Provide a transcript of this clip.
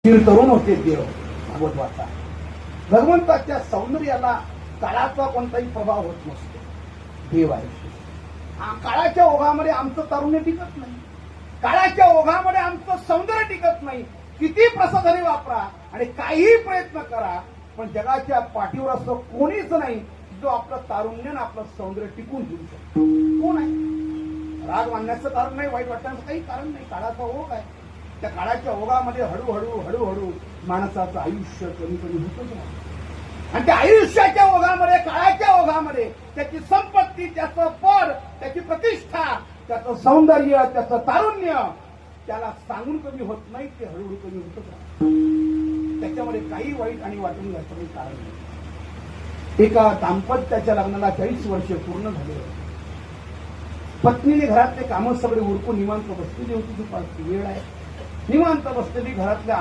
तरुण होते देव भागवतवाचा. भगवंताच्या सौंदर्याला काळाचा कोणताही प्रभाव होत नसतो. देव आहे. काळाच्या ओघामध्ये आमचं तारुण्य टिकत नाही. काळाच्या ओघामध्ये आमचं सौंदर्य टिकत नाही. किती प्रसाधने वापरा आणि काही प्रयत्न करा, पण जगाच्या पाठीवर असं कोणीच नाही जो आपलं तारुण्य आणि आपलं सौंदर्य टिकून घेऊ शकतो. कोण आहे? राग मानण्याचं कारण नाही, वाईट वाटण्याचं काही कारण नाही. काळाचा ओघ आहे. त्या काळाच्या ओघामध्ये हळूहळू माणसाचं आयुष्य कमी कमी होतच नाही. आणि त्या आयुष्याच्या ओघामध्ये, काळाच्या ओघामध्ये त्याची संपत्ती, त्याचं पद, त्याची प्रतिष्ठा, त्याचं सौंदर्य, त्याचं तारुण्य त्याला सांगून कमी होत नाही. ते हळूहळू कमी होतच नाही. त्याच्यामध्ये काही वाईट आणि वाटून घ्यायचं काही कारण नाही. एका दाम्पत्याच्या लग्नाला 40 वर्ष पूर्ण झाले. पत्नीने घरातले कामं सगळे उरकून निवांत बसलेली होती. दुपारची वेळ आहे. निवांत बसलेली घरातल्या